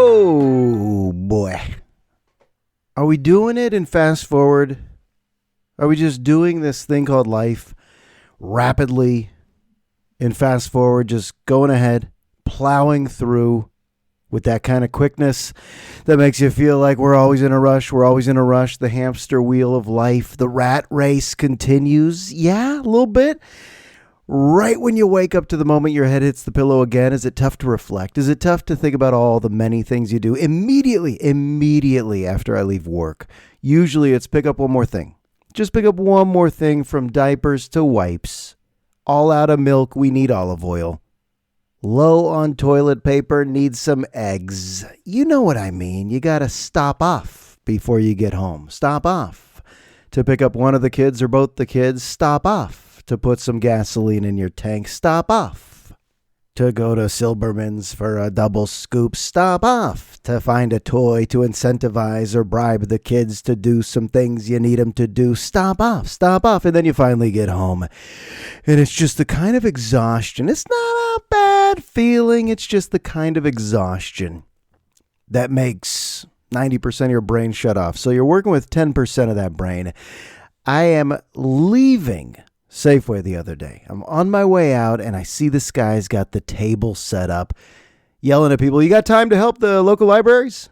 Oh boy. Are we doing it in fast forward? Are we just doing this thing called life rapidly in fast forward, just going ahead, plowing through with that kind of quickness that makes you feel like we're always in a rush? We're always in a rush. The hamster wheel of life, the rat race continues. Yeah, a little bit. Right when you wake up to the moment your head hits the pillow again, is it tough to reflect? Is it tough to think about all the many things you do immediately after I leave work? Usually it's pick up one more thing. Just pick up one more thing, from diapers to wipes. All out of milk, we need olive oil. Low on toilet paper, need some eggs. You know what I mean. You got to stop off before you get home. Stop off to pick up one of the kids or both the kids. Stop off to put some gasoline in your tank. Stop off to go to Silberman's for a double scoop. Stop off to find a toy to incentivize or bribe the kids to do some things you need them to do. Stop off. And then you finally get home. And it's just the kind of exhaustion. It's not a bad feeling. It's just the kind of exhaustion that makes 90% of your brain shut off. So you're working with 10% of that brain. I am leaving Safeway the other day. I'm on my way out and I see this guy's got the table set up, yelling at people, "You got time to help the local libraries?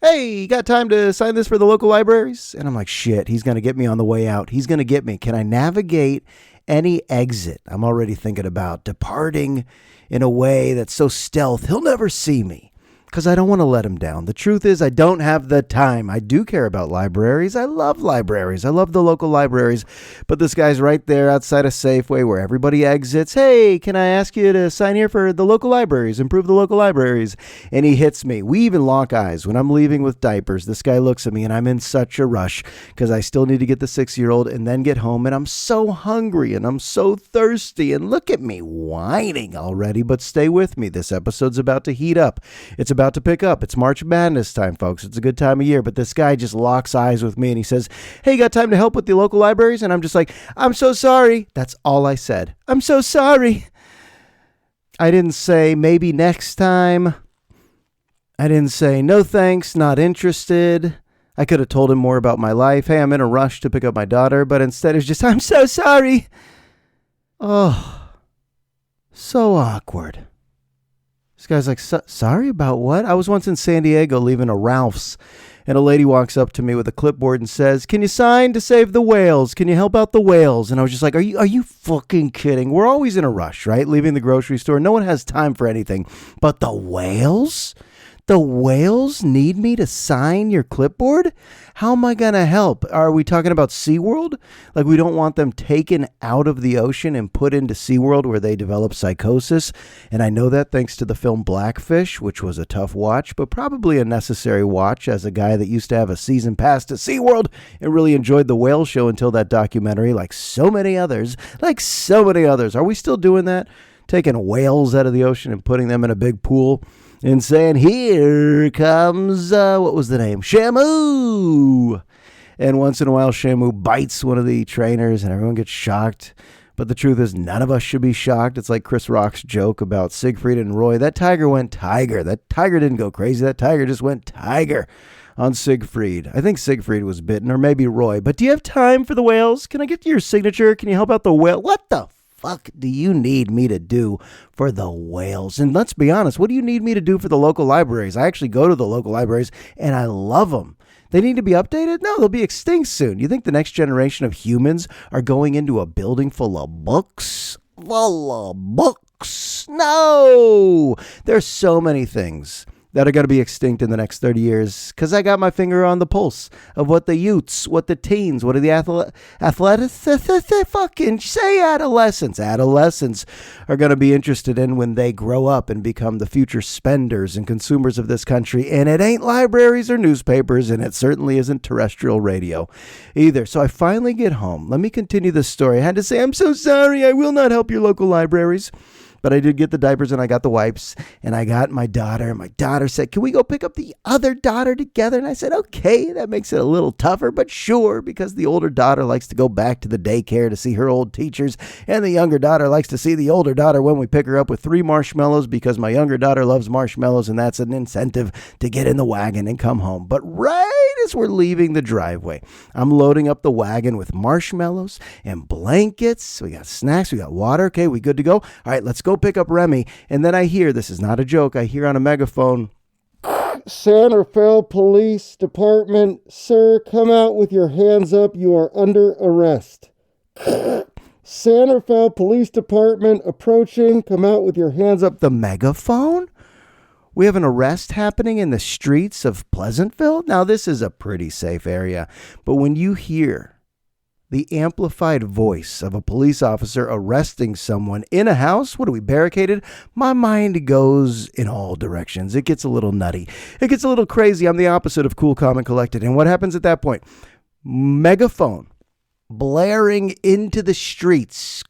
Hey, you got time to sign this for the local libraries?" And I'm like, shit, he's going to get me on the way out. He's going to get me. Can I navigate any exit? I'm already thinking about departing in a way that's so stealth, he'll never see me. Because I don't want to let him down. The truth is, I don't have the time. I do care about libraries. I love libraries. I love the local libraries. But this guy's right there outside of Safeway where everybody exits. "Hey, can I ask you to sign here for the local libraries? Improve the local libraries." And he hits me. We even lock eyes. When I'm leaving with diapers, this guy looks at me and I'm in such a rush because I still need to get the 6-year-old and then get home. And I'm so hungry and I'm so thirsty. And look at me whining already. But stay with me. This episode's about to heat up. It's about to pick up. It's March Madness time, folks. It's a good time of year. But this guy just locks eyes with me and he says, "Hey, you got time to help with the local libraries?" And I'm just like, "I'm so sorry." That's all I said. "I'm so sorry." I didn't say maybe next time. I didn't say no thanks, not interested. I could have told him more about my life. Hey, I'm in a rush to pick up my daughter. But instead it's just, "I'm so sorry." Oh, so awkward. This guy's like, "Sorry about what?" I was once in San Diego leaving a Ralph's, and a lady walks up to me with a clipboard and says, "Can you sign to save the whales? Can you help out the whales?" And I was just like, are you fucking kidding? We're always in a rush, right? Leaving the grocery store. No one has time for anything. But the whales? The whales need me to sign your clipboard? How am I going to help? Are we talking about SeaWorld? Like we don't want them taken out of the ocean and put into SeaWorld where they develop psychosis. And I know that thanks to the film Blackfish, which was a tough watch, but probably a necessary watch as a guy that used to have a season pass to SeaWorld and really enjoyed the whale show until that documentary, like so many others. Are we still doing that? Taking whales out of the ocean and putting them in a big pool and saying, "Here comes, what was the name? Shamu." And once in a while, Shamu bites one of the trainers and everyone gets shocked. But the truth is, none of us should be shocked. It's like Chris Rock's joke about Siegfried and Roy. That tiger went tiger. That tiger didn't go crazy. That tiger just went tiger on Siegfried. I think Siegfried was bitten, or maybe Roy. But do you have time for the whales? Can I get your signature? Can you help out the whale? What the fuck do you need me to do for the whales? And let's be honest, what do you need me to do for the local libraries? I actually go to the local libraries and I love them. They need to be updated? No, they'll be extinct soon. You think the next generation of humans are going into a building full of books? Full of books? No! There's so many things that are going to be extinct in the next 30 years because I got my finger on the pulse of what the youths, what the teens, what are the fucking say adolescents are going to be interested in when they grow up and become the future spenders and consumers of this country. And it ain't libraries or newspapers, and it certainly isn't terrestrial radio either. So I finally get home. Let me continue this story. I had to say, "I'm so sorry. I will not help your local libraries." But I did get the diapers and I got the wipes and I got my daughter. And my daughter said, can we go pick up the other daughter together? And I said, okay, that makes it a little tougher, but sure, because the older daughter likes to go back to the daycare to see her old teachers. And the younger daughter likes to see the older daughter when we pick her up with 3 marshmallows because my younger daughter loves marshmallows and that's an incentive to get in the wagon and come home. But right as we're leaving the driveway, I'm loading up the wagon with marshmallows and blankets. We got snacks, we got water. Okay, we good to go? All right, let's go pick up Remy. And then I hear, this is not a joke, I hear on a megaphone, Santa Fe Police Department, sir, come out with your hands up. You are under arrest. Santa Fe Police Department approaching. Come out with your hands up. The megaphone? We have an arrest happening in the streets of Pleasantville. Now, this is a pretty safe area, but when you hear the amplified voice of a police officer arresting someone in a house, what are we, barricaded? My mind goes in all directions. It gets a little nutty. It gets a little crazy. I'm the opposite of cool, calm, and collected. And what happens at that point? Megaphone blaring into the streets.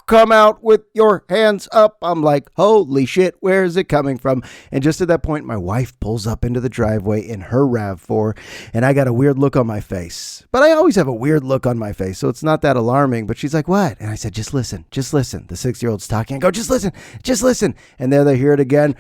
Come out with your hands up. I'm like, holy shit, where is it coming from? And just at that point, my wife pulls up into the driveway in her RAV4, and I got a weird look on my face. But I always have a weird look on my face, so it's not that alarming. But she's like, what? And I said, just listen, just listen. The 6-year-old's talking. I go, just listen, just listen. And there they hear it again.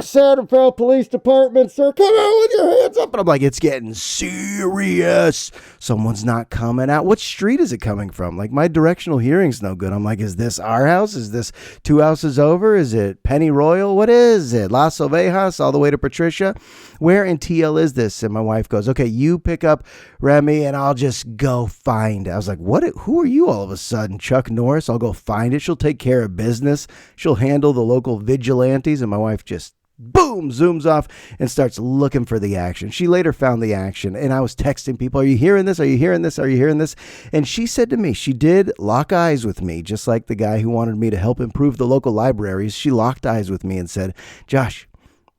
Santa Fe Police Department, sir, come out with your hands up. And I'm like, it's getting serious. Someone's not coming out. What street is it coming from? Like, my directional hearing's no good. I'm like, is this our house? Is this 2 houses over? Is it Penny Royal? What is it? Las Ovejas all the way to Patricia? Where in TL is this? And my wife goes, okay, you pick up Remy and I'll just go find it. I was like, what? Who are you all of a sudden? Chuck Norris? I'll go find it. She'll take care of business. She'll handle the local vigilantes. And my wife just boom, zooms off and starts looking for the action. She later found the action, and I was texting people, are you hearing this? Are you hearing this? Are you hearing this? And she said to me, she did lock eyes with me, just like the guy who wanted me to help improve the local libraries. She locked eyes with me and said, Josh,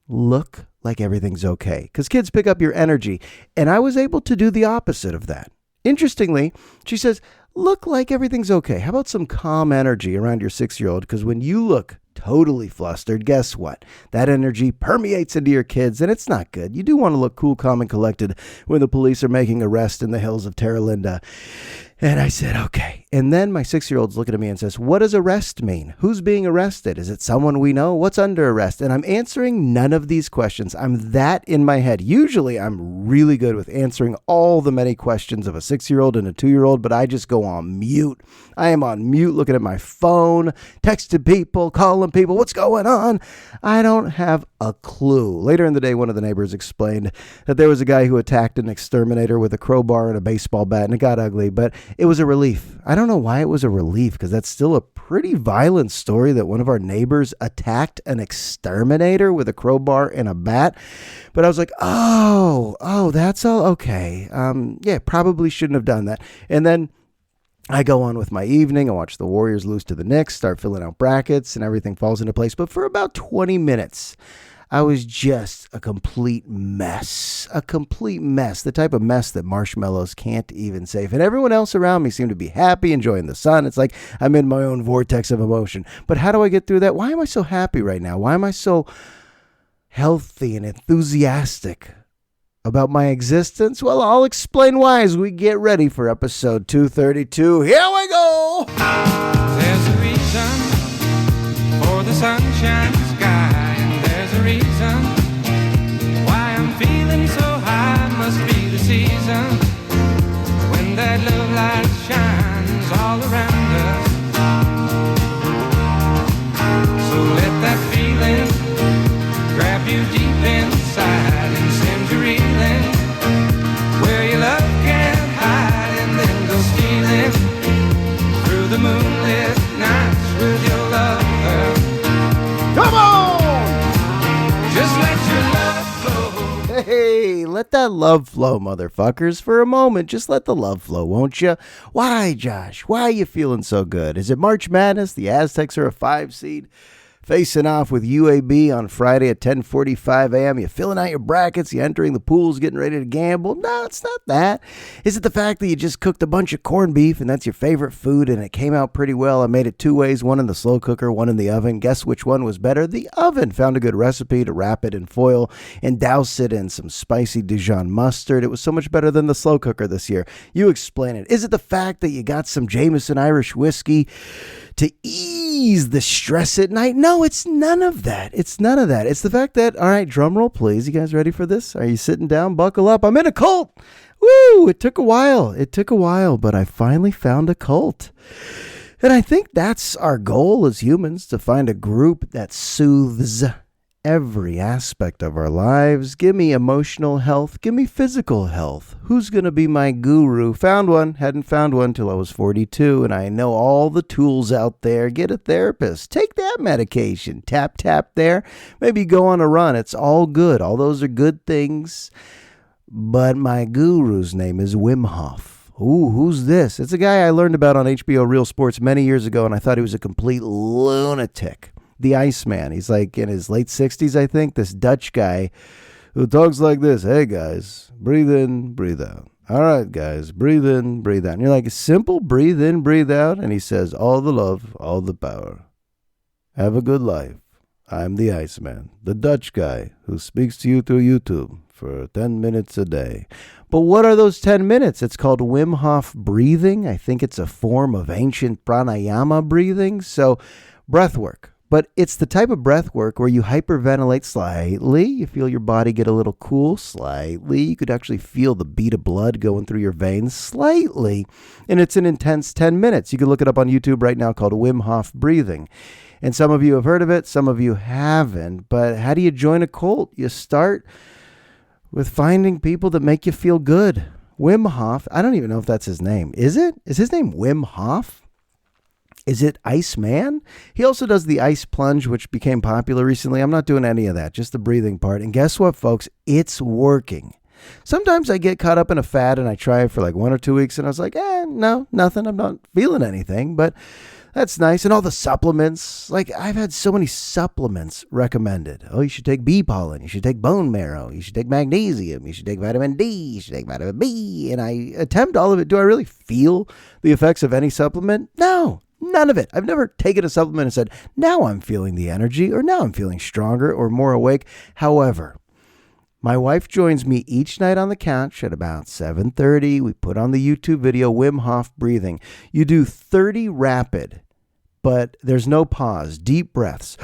look like everything's okay, because kids pick up your energy. And I was able to do the opposite of that. Interestingly, she says, look like everything's okay. How about some calm energy around your 6-year-old? Because when you look totally flustered, guess what? That energy permeates into your kids, and it's not good. You do want to look cool, calm, and collected when the police are making arrests in the hills of Terra Linda. And I said, okay. And then my 6-year-old's looking at me and says, what does arrest mean? Who's being arrested? Is it someone we know? What's under arrest? And I'm answering none of these questions. I'm that in my head. Usually I'm really good with answering all the many questions of a 6-year-old and a 2-year-old, but I just go on mute. I am on mute looking at my phone, texting people, calling people, what's going on? I don't have a clue. Later in the day, one of the neighbors explained that there was a guy who attacked an exterminator with a crowbar and a baseball bat, and it got ugly, but it was a relief. I don't know why it was a relief, because that's still a pretty violent story that one of our neighbors attacked an exterminator with a crowbar and a bat. But I was like, oh, that's all okay. Yeah, probably shouldn't have done that. And then I go on with my evening. I watch the Warriors lose to the Knicks, start filling out brackets, and everything falls into place. But for about 20 minutes, I was just a complete mess. A complete mess. The type of mess that marshmallows can't even save. And everyone else around me seemed to be happy, enjoying the sun. It's like I'm in my own vortex of emotion. But how do I get through that? Why am I so happy right now? Why am I so healthy and enthusiastic about my existence? Well, I'll explain why as we get ready for episode 232. Here we go! There's a reason for the sunshine sky. Reason why I'm feeling so high must be the season when that love light shines all around us. So let that feeling grab you deep inside and send you reeling where your love can't hide, and then go stealing through the moonlit nights with your lover. Come on! Just let your love flow. Hey, let that love flow, motherfuckers. For a moment, just let the love flow, won't you? Why, Josh? Why are you feeling so good? Is it March Madness? The Aztecs are a 5 seed. facing off with UAB on Friday at 10:45 a.m. You filling out your brackets, you entering the pools, getting ready to gamble. No, it's not that. Is it the fact that you just cooked a bunch of corned beef and that's your favorite food and it came out pretty well? I made it 2 ways, one in the slow cooker, one in the oven. Guess which one was better? The oven. Found a good recipe to wrap it in foil and douse it in some spicy Dijon mustard. It was so much better than the slow cooker this year. You explain it. Is it the fact that you got some Jameson Irish whiskey to ease the stress at night? No, it's none of that. It's none of that. It's the fact that, all right, drum roll, please. You guys ready for this? Are you sitting down? Buckle up. I'm in a cult. Woo! It took a while, but I finally found a cult. And I think that's our goal as humans, to find a group that soothes every aspect of our lives. Give me emotional health. Give me physical health. Who's going to be my guru? Found one. Hadn't found one till I was 42, and I know all the tools out there. Get a therapist. Take that medication. Tap, tap there. Maybe go on a run. It's all good. All those are good things. But my guru's name is Wim Hof. Ooh, who's this? It's a guy I learned about on HBO Real Sports many years ago, and I thought he was a complete lunatic. The Iceman. He's like in his late 60s, I think. This Dutch guy who talks like this. Hey, guys, breathe in, breathe out. All right, guys, breathe in, breathe out. And you're like, simple, breathe in, breathe out. And he says, all the love, all the power. Have a good life. I'm the Iceman, the Dutch guy who speaks to you through YouTube for 10 minutes a day. But what are those 10 minutes? It's called Wim Hof breathing. I think it's a form of ancient pranayama breathing. So breath work. But it's the type of breath work where you hyperventilate slightly. You feel your body get a little cool slightly. You could actually feel the beat of blood going through your veins slightly. And it's an intense 10 minutes. You can look it up on YouTube right now, called Wim Hof breathing. And some of you have heard of it. Some of you haven't. But how do you join a cult? You start with finding people that make you feel good. Wim Hof. I don't even know if that's his name. Is it? Is his name Wim Hof? Is it Iceman? He also does the ice plunge, which became popular recently. I'm not doing any of that, just the breathing part. And guess what, folks? It's working. Sometimes I get caught up in a fad and I try it for like 1 or 2 weeks and I was like, no, nothing. I'm not feeling anything, but that's nice. And all the supplements, like I've had so many supplements recommended. Oh, you should take bee pollen. You should take bone marrow. You should take magnesium. You should take vitamin D. You should take vitamin B. And I attempt all of it. Do I really feel the effects of any supplement? No. None of it. I've never taken a supplement and said, now I'm feeling the energy, or now I'm feeling stronger or more awake. However, my wife joins me each night on the couch at about 7:30. We put on the YouTube video, Wim Hof breathing. You do 30 rapid, but there's no pause. Deep breaths.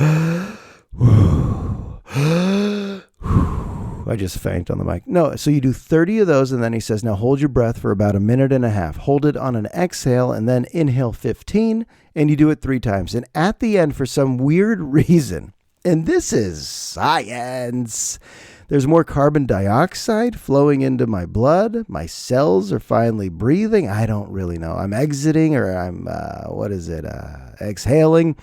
I just faint on the mic. No, so you do 30 of those, and then he says, now hold your breath for about 1.5 minutes. Hold it on an exhale, and then inhale 15, and you do it 3 times. And at the end, for some weird reason, and this is science, there's more carbon dioxide flowing into my blood. My cells are finally breathing. I don't really know. I'm exiting, or I'm, exhaling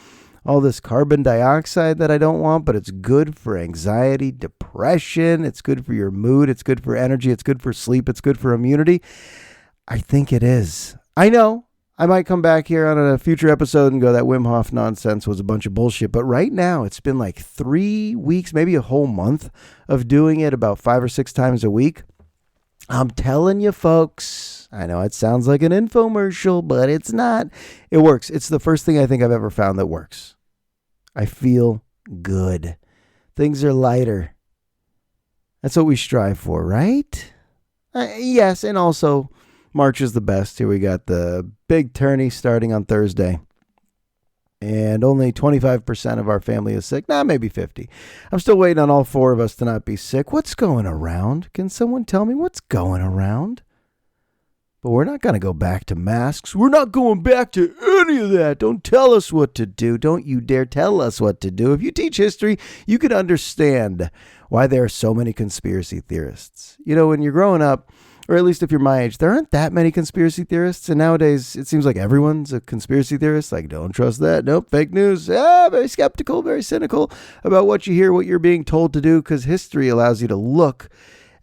all this carbon dioxide that I don't want, but it's good for anxiety, depression. It's good for your mood. It's good for energy. It's good for sleep. It's good for immunity. I think it is. I know I might come back here on a future episode and go, that Wim Hof nonsense was a bunch of bullshit. But right now, it's been like 3 weeks, maybe a whole month of doing it about 5 or 6 times a week. I'm telling you, folks, I know it sounds like an infomercial, but it's not. It works. It's the first thing I think I've ever found that works. I feel good. Things are lighter. That's what we strive for, right? Yes, and also March is the best. Here we got the big tourney starting on Thursday. And only 25% of our family is sick. Maybe 50. I'm still waiting on all 4 of us to not be sick. What's going around? Can someone tell me what's going around? But we're not going to go back to masks. We're not going back to any of that. Don't tell us what to do. Don't you dare tell us what to do. If you teach history, you can understand why there are so many conspiracy theorists. You know, when you're growing up, or at least if you're my age, there aren't that many conspiracy theorists. And nowadays, it seems like everyone's a conspiracy theorist. Like, don't trust that. Nope, fake news. Very skeptical, very cynical about what you hear, what you're being told to do, because history allows you to look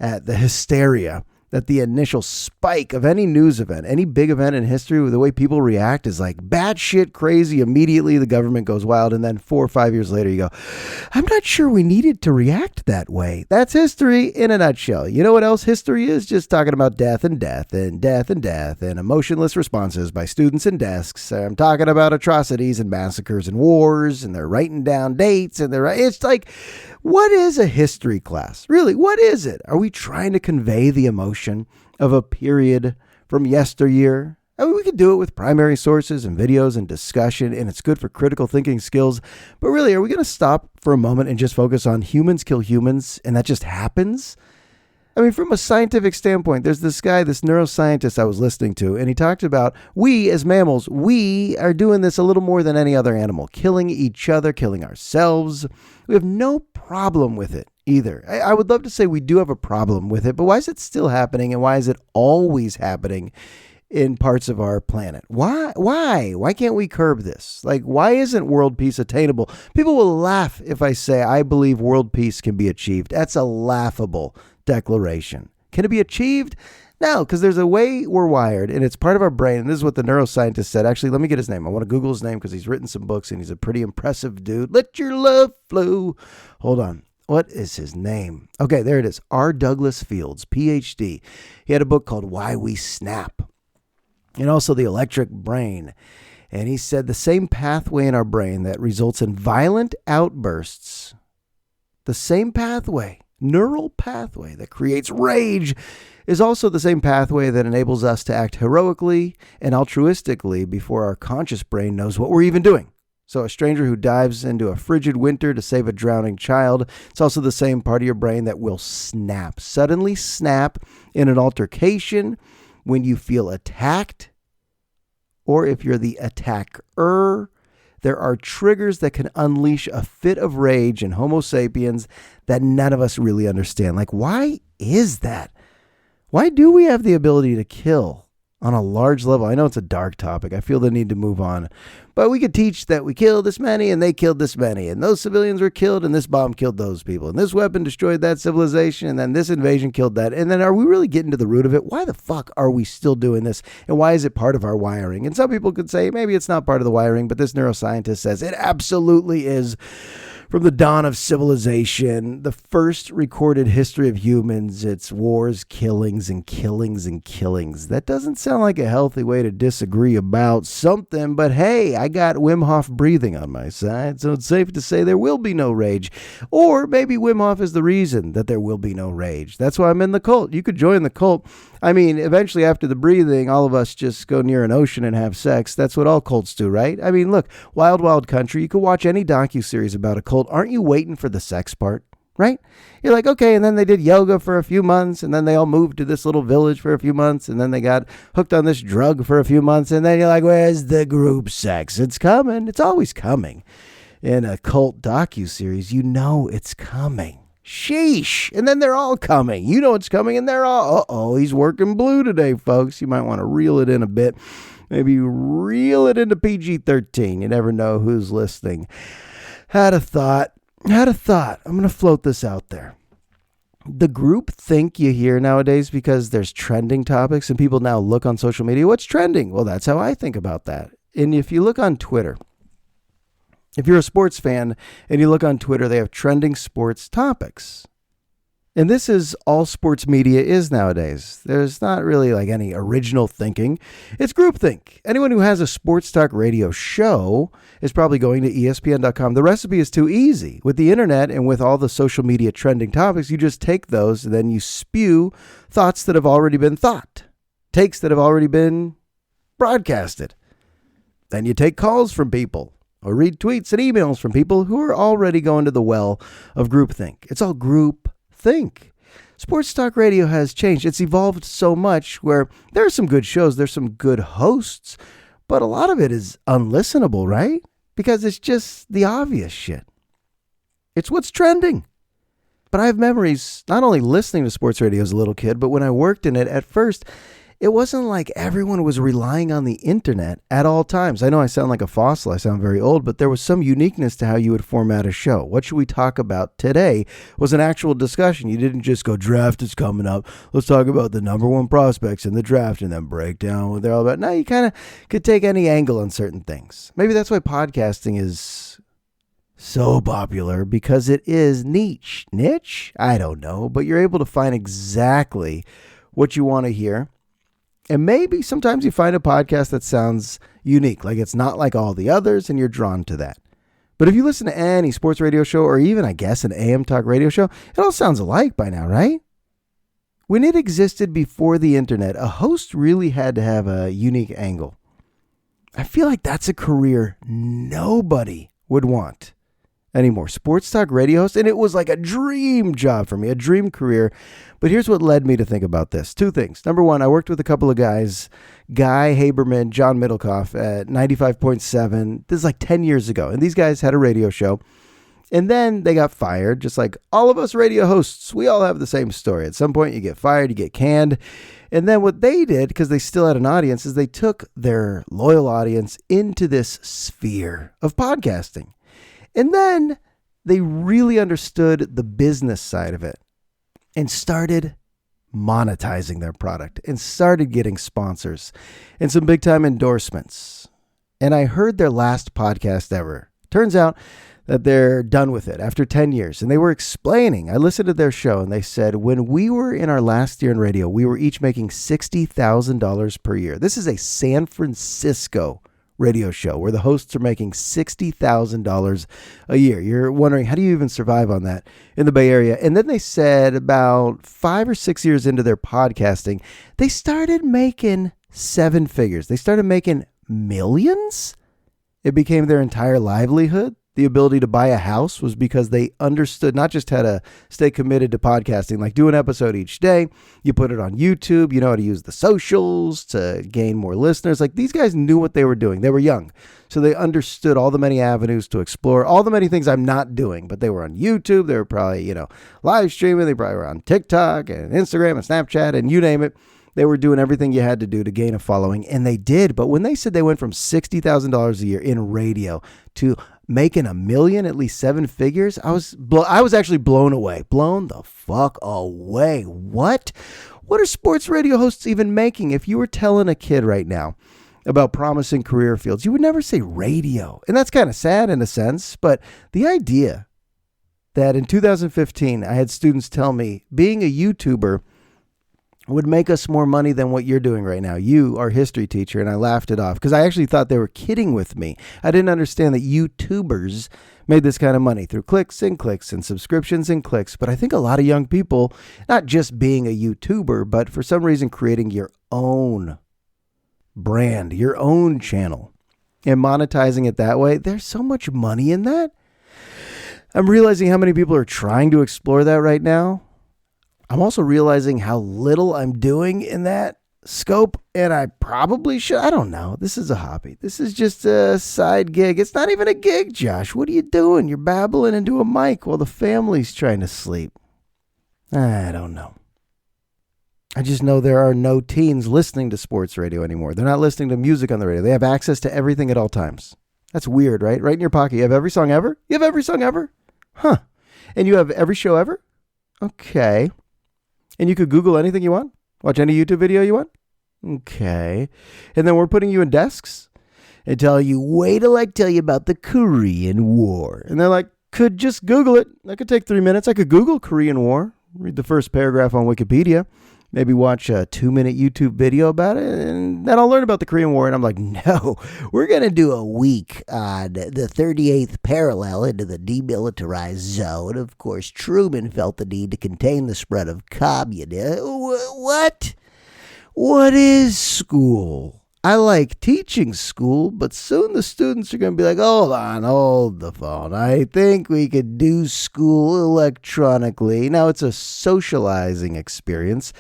at the hysteria that the initial spike of any news event, any big event in history, the way people react is like batshit crazy. Immediately the government goes wild. And then 4 or 5 years later, you go, I'm not sure we needed to react that way. That's history in a nutshell. You know what else history is? Just talking about death and death and death and death and emotionless responses by students and desks. I'm talking about atrocities and massacres and wars, and they're writing down dates, and it's like, what is a history class? Really, what is it? Are we trying to convey the emotion of a period from yesteryear? I mean, we could do it with primary sources and videos and discussion, and it's good for critical thinking skills. But really, are we going to stop for a moment and just focus on humans kill humans, and that just happens? I mean, from a scientific standpoint, there's this guy, this neuroscientist I was listening to, and he talked about we as mammals, we are doing this a little more than any other animal, killing each other, killing ourselves. We have no problem with it either. I would love to say we do have a problem with it, but why is it still happening, and why is it always happening in parts of our planet? Why can't we curb this? Like, why isn't world peace attainable? People will laugh if I say I believe world peace can be achieved. That's a laughable declaration. Can it be achieved? No, because there's a way we're wired, and it's part of our brain. And this is what the neuroscientist said. Actually, let me get his name. I want to Google his name because he's written some books, and he's a pretty impressive dude. Let your love flow. Hold on. What is his name? Okay, there it is. R. Douglas Fields, PhD. He had a book called Why We Snap, and also The Electric Brain. And he said the same pathway in our brain that results in violent outbursts, the same pathway, neural pathway that creates rage, is also the same pathway that enables us to act heroically and altruistically before our conscious brain knows what we're even doing. So a stranger who dives into a frigid winter to save a drowning child, it's also the same part of your brain that will snap, suddenly snap in an altercation when you feel attacked, or if you're the attacker. There are triggers that can unleash a fit of rage in Homo sapiens that none of us really understand. Like, why is that? Why do we have the ability to kill on a large level? I know it's a dark topic. I feel the need to move on. But we could teach that we killed this many and they killed this many, and those civilians were killed and this bomb killed those people, and this weapon destroyed that civilization, and then this invasion killed that. And then are we really getting to the root of it? Why the fuck are we still doing this? And why is it part of our wiring? And some people could say maybe it's not part of the wiring, but this neuroscientist says it absolutely is. From the dawn of civilization, the first recorded history of humans, it's wars, killings, and killings, and killings. That doesn't sound like a healthy way to disagree about something, but hey, I got Wim Hof breathing on my side, so it's safe to say there will be no rage. Or maybe Wim Hof is the reason that there will be no rage. That's why I'm in the cult. You could join the cult. I mean, eventually after the breathing, all of us just go near an ocean and have sex. That's what all cults do, right? I mean, look, Wild Wild Country, you could watch any docuseries about a cult. Aren't you waiting for the sex part, right? You're like, okay, and then they did yoga for a few months, and then they all moved to this little village for a few months, and then they got hooked on this drug for a few months, and then you're like, where's the group sex? It's coming. It's always coming. In a cult docuseries, you know it's coming. Sheesh. And then they're all coming. You know it's coming, and they're all, uh-oh, he's working blue today, folks. You might want to reel it in a bit. Maybe reel it into PG-13. You never know who's listening. Had a thought. I'm going to float this out there. The group think you hear nowadays because there's trending topics, and people now look on social media. What's trending? Well, that's how I think about that. And if you look on Twitter, if you're a sports fan and you look on Twitter, they have trending sports topics. And this is all sports media is nowadays. There's not really like any original thinking. It's groupthink. Anyone who has a sports talk radio show is probably going to ESPN.com. The recipe is too easy. With the internet and with all the social media trending topics, you just take those and then you spew thoughts that have already been thought, takes that have already been broadcasted. Then you take calls from people, or read tweets and emails from people who are already going to the well of groupthink. It's all groupthink. Sports talk radio has changed. It's evolved so much where there are some good shows, there's some good hosts, but a lot of it is unlistenable, right? Because it's just the obvious shit. It's what's trending. But I have memories not only listening to sports radio as a little kid, but when I worked in it at first, it wasn't like everyone was relying on the internet at all times. I know I sound like a fossil. I sound very old, but there was some uniqueness to how you would format a show. What should we talk about today was an actual discussion. You didn't just go, draft is coming up. Let's talk about the number one prospects in the draft and then break down what they're all about. No, you kind of could take any angle on certain things. Maybe that's why podcasting is so popular, because it is niche. I don't know, but you're able to find exactly what you want to hear. And maybe sometimes you find a podcast that sounds unique, like it's not like all the others, and you're drawn to that. But if you listen to any sports radio show, or even, I guess, an AM talk radio show, it all sounds alike by now, right? When it existed before the internet, a host really had to have a unique angle. I feel like that's a career nobody would want anymore. Sports talk radio host, and it was like a dream job for me, a dream career. But here's what led me to think about this. Two things. Number one, I worked with a couple of guys, Guy Haberman, John Middlecoff at 95.7. This is like 10 years ago. And these guys had a radio show. And then they got fired, just like all of us radio hosts. We all have the same story. At some point, you get fired, you get canned. And then what they did, because they still had an audience, is they took their loyal audience into this sphere of podcasting. And then they really understood the business side of it and started monetizing their product and started getting sponsors and some big time endorsements. And I heard their last podcast ever. Turns out that they're done with it after 10 years. And they were explaining, I listened to their show, and they said, when we were in our last year in radio, we were each making $60,000 per year. This is a San Francisco radio show where the hosts are making $60,000 a year. You're wondering, how do you even survive on that in the Bay Area? And then they said about 5 or 6 years into their podcasting, they started making seven figures. They started making millions. It became their entire livelihood. The ability to buy a house was because they understood not just how to stay committed to podcasting, like do an episode each day, you put it on YouTube, you know how to use the socials to gain more listeners. Like, these guys knew what they were doing. They were young, so they understood all the many avenues to explore, all the many things I'm not doing. But they were on YouTube. They were probably, live streaming. They probably were on TikTok and Instagram and Snapchat and you name it. They were doing everything you had to do to gain a following, and they did. But when they said they went from $60,000 a year in radio to making $1 million, at least seven figures, I was actually blown away. Blown the fuck away. What are sports radio hosts even making? If you were telling a kid right now about promising career fields, you would never say radio. And that's kind of sad in a sense, but the idea that in 2015, I had students tell me being a YouTuber would make us more money than what you're doing right now. You are a history teacher, and I laughed it off because I actually thought they were kidding with me. I didn't understand that YouTubers made this kind of money through clicks and subscriptions and clicks. But I think a lot of young people, not just being a YouTuber, but for some reason creating your own brand, your own channel, and monetizing it that way, there's so much money in that. I'm realizing how many people are trying to explore that right now. I'm also realizing how little I'm doing in that scope, and I probably should. I don't know. This is a hobby. This is just a side gig. It's not even a gig, Josh. What are you doing? You're babbling into a mic while the family's trying to sleep. I don't know. I just know there are no teens listening to sports radio anymore. They're not listening to music on the radio. They have access to everything at all times. That's weird, right? Right in your pocket. You have every song ever? You have every song ever? Huh. And you have every show ever? Okay. And you could Google anything you want? Watch any YouTube video you want? Okay. And then we're putting you in desks and tell you, wait till I tell you about the Korean War. And they're like, could just Google it. That could take 3 minutes. I could Google Korean War, read the first paragraph on Wikipedia, maybe watch a 2-minute YouTube video about it, and then I'll learn about the Korean War. And I'm like, no, we're going to do a week on the 38th parallel into the demilitarized zone. Of course, Truman felt the need to contain the spread of communism. What? What is school? I like teaching school, but soon the students are going to be like, hold on, hold the phone. I think we could do school electronically. Now, it's a socializing experience,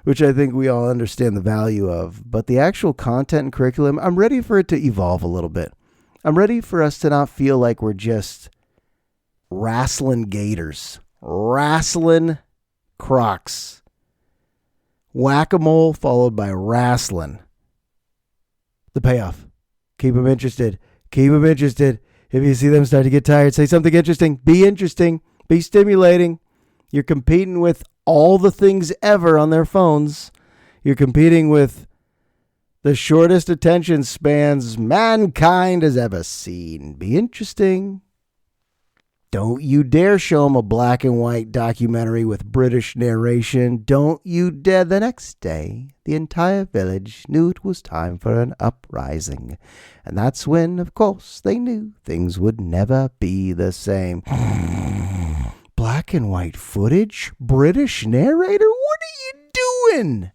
which I think we all understand the value of. But the actual content and curriculum, I'm ready for it to evolve a little bit. I'm ready for us to not feel like we're just wrestling gators, wrestling crocs. Whack-a-mole followed by wrestling. The payoff. Keep them interested. Keep them interested. If you see them start to get tired, say something interesting. Be interesting. Be stimulating. You're competing with all the things ever on their phones. You're competing with the shortest attention spans mankind has ever seen. Be interesting. Don't you dare show them a black and white documentary with British narration. Don't you dare. The next day, the entire village knew it was time for an uprising. And that's when, of course, they knew things would never be the same. Black and white footage? British narrator? What are you doing?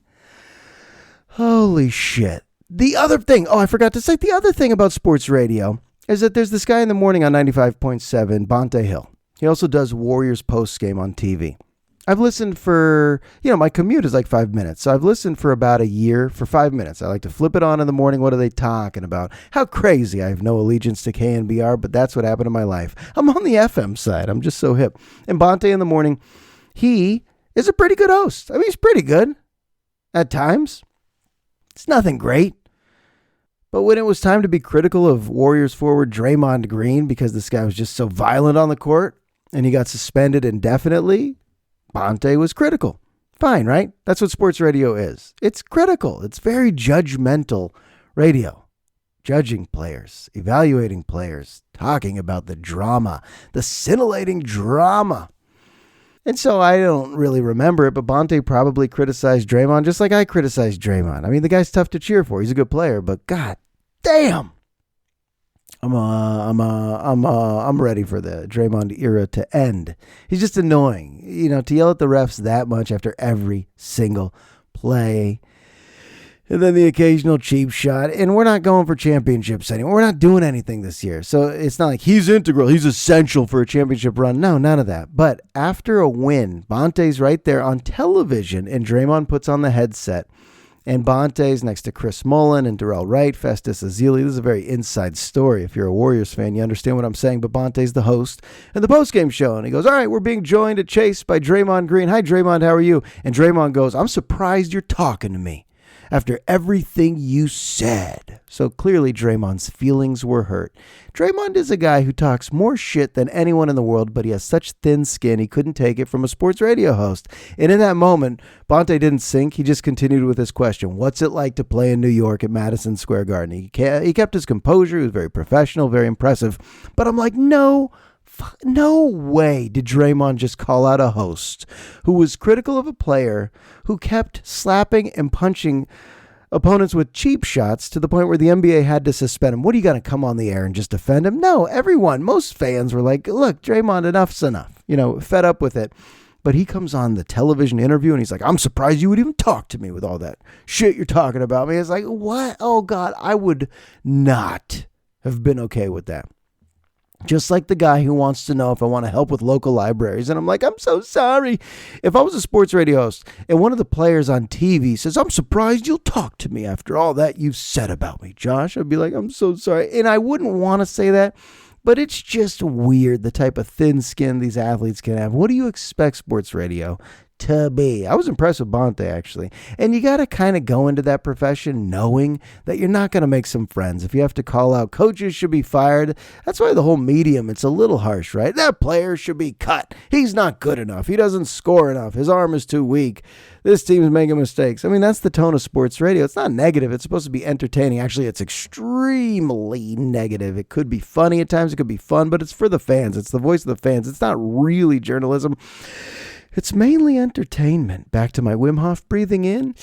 Holy shit. The other thing, I forgot to say, the other thing about sports radio is that there's this guy in the morning on 95.7, Bonte Hill. He also does Warriors post-game on TV. I've listened for, my commute is like 5 minutes. So I've listened for about a year for 5 minutes. I like to flip it on in the morning. What are they talking about? How crazy. I have no allegiance to KNBR, but that's what happened in my life. I'm on the FM side. I'm just so hip. And Bonte in the morning, he is a pretty good host. I mean, he's pretty good at times. It's nothing great. But when it was time to be critical of Warriors forward Draymond Green because this guy was just so violent on the court and he got suspended indefinitely, Bonte was critical. Fine, right? That's what sports radio is. It's critical. It's very judgmental radio. Judging players, evaluating players, talking about the drama, the scintillating drama. And so I don't really remember it, but Bonte probably criticized Draymond just like I criticized Draymond. I mean, the guy's tough to cheer for. He's a good player, but god damn. I'm ready for the Draymond era to end. He's just annoying. To yell at the refs that much after every single play. And then the occasional cheap shot. And we're not going for championships anymore. We're not doing anything this year. So it's not like he's integral. He's essential for a championship run. No, none of that. But after a win, Bonte's right there on television. And Draymond puts on the headset. And Bonte's next to Chris Mullin and Darrell Wright, Festus Ezeli. This is a very inside story. If you're a Warriors fan, you understand what I'm saying. But Bonte's the host and the postgame show. And he goes, all right, we're being joined at Chase by Draymond Green. Hi, Draymond. How are you? And Draymond goes, I'm surprised you're talking to me after everything you said. So clearly Draymond's feelings were hurt. Draymond is a guy who talks more shit than anyone in the world, but he has such thin skin he couldn't take it from a sports radio host. And in that moment, Bonte didn't sink. He just continued with his question. What's it like to play in New York at Madison Square Garden? He kept his composure. He was very professional, very impressive. But I'm like, no way did Draymond just call out a host who was critical of a player who kept slapping and punching opponents with cheap shots to the point where the NBA had to suspend him. What, are you going to come on the air and just defend him? No, most fans were like, look, Draymond, enough's enough, fed up with it. But he comes on the television interview and he's like, I'm surprised you would even talk to me with all that shit you're talking about me. It's like, what? Oh God, I would not have been okay with that. Just like the guy who wants to know if I want to help with local libraries. And I'm like, I'm so sorry. If I was a sports radio host and one of the players on TV says, I'm surprised you'll talk to me after all that you've said about me, Josh, I'd be like, I'm so sorry. And I wouldn't want to say that, but it's just weird the type of thin skin these athletes can have. What do you expect sports radio to be? I was impressed with Bonte, actually. And you got to kind of go into that profession knowing that you're not going to make some friends. If you have to call out coaches should be fired, that's why the whole medium, it's a little harsh, right? That player should be cut. He's not good enough. He doesn't score enough. His arm is too weak. This team's making mistakes. I mean, that's the tone of sports radio. It's not negative. It's supposed to be entertaining. Actually, it's extremely negative. It could be funny at times. It could be fun, but it's for the fans. It's the voice of the fans. It's not really journalism. It's mainly entertainment. Back to my Wim Hof breathing in.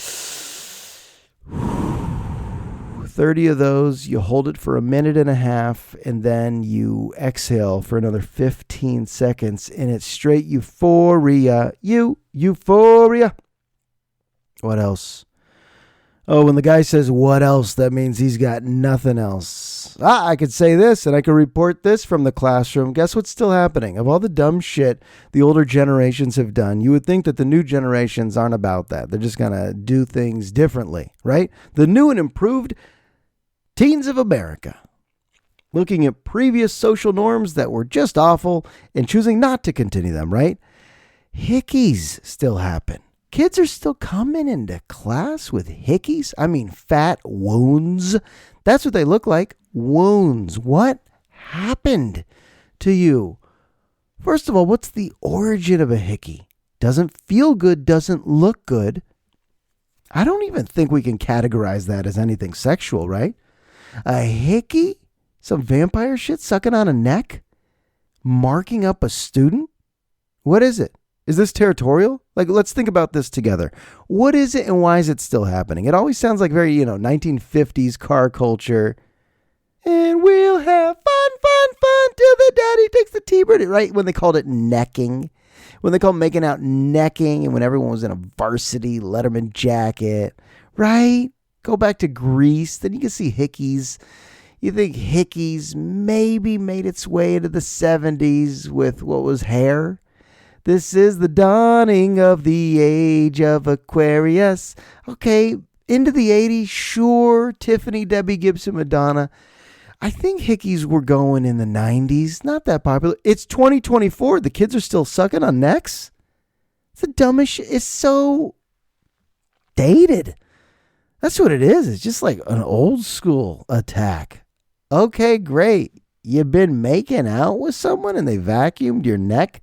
30 of those. You hold it for a minute and a half, and then you exhale for another 15 seconds, and it's straight euphoria. Euphoria. What else? Oh, when the guy says, what else, that means he's got nothing else. I could say this, and I could report this from the classroom. Guess what's still happening? Of all the dumb shit the older generations have done, you would think that the new generations aren't about that. They're just going to do things differently, right? The new and improved teens of America, looking at previous social norms that were just awful and choosing not to continue them, right? Hickeys still happen. Kids are still coming into class with hickeys. I mean, fat wounds. That's what they look like. Wounds. What happened to you? First of all, what's the origin of a hickey? Doesn't feel good, doesn't look good. I don't even think we can categorize that as anything sexual, right? A hickey? Some vampire shit sucking on a neck? Marking up a student? What is it? Is this territorial? Like, let's think about this together. What is it and why is it still happening? It always sounds like very, 1950s car culture. And we'll have fun till the daddy takes the T-bird, right? When they called it necking. When they called making out necking, and when everyone was in a varsity Letterman jacket, right? Go back to Greece, then you can see hickeys. You think hickeys maybe made its way into the 70s with what was hair? This is the dawning of the age of Aquarius. Okay, into the 80s, sure. Tiffany, Debbie Gibson, Madonna. I think hickeys were going in the 90s. Not that popular. It's 2024. The kids are still sucking on necks? It's the dumbest shit. It's so dated. That's what it is. It's just like an old school attack. Okay, great. You've been making out with someone and they vacuumed your neck?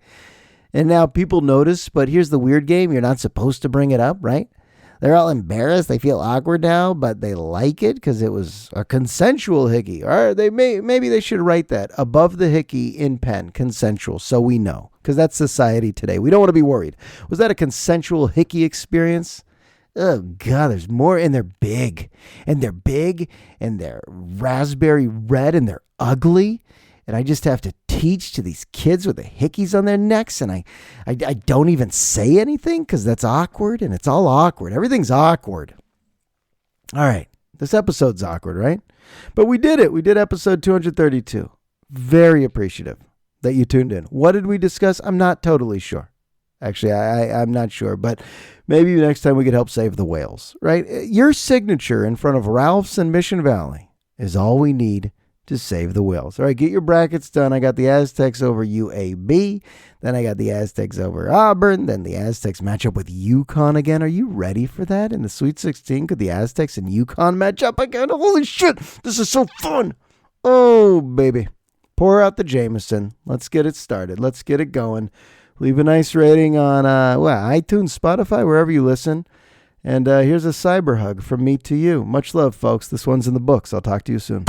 And now people notice, but here's the weird game. You're not supposed to bring it up, right? They're all embarrassed. They feel awkward now, but they like it because it was a consensual hickey. Or maybe they should write that above the hickey in pen, consensual, so we know. Because that's society today. We don't want to be worried. Was that a consensual hickey experience? Oh, God, there's more. And they're big. And they're raspberry red, and they're ugly. And I just have to teach to these kids with the hickeys on their necks, and I don't even say anything because that's awkward, and it's all awkward. Everything's awkward. All right, this episode's awkward, right? But we did it. We did episode 232. Very appreciative that you tuned in. What did we discuss? I'm not totally sure. Actually, I'm not sure, but maybe next time we could help save the whales, right? Your signature in front of Ralph's in Mission Valley is all we need to save the whales. All right, get your brackets done. I got the Aztecs over UAB. Then I got the Aztecs over Auburn. Then the Aztecs match up with UConn again. Are you ready for that? In the Sweet 16, could the Aztecs and UConn match up again? Holy shit, this is so fun. Oh, baby. Pour out the Jameson. Let's get it started. Let's get it going. Leave a nice rating on iTunes, Spotify, wherever you listen. And here's a cyber hug from me to you. Much love, folks. This one's in the books. I'll talk to you soon.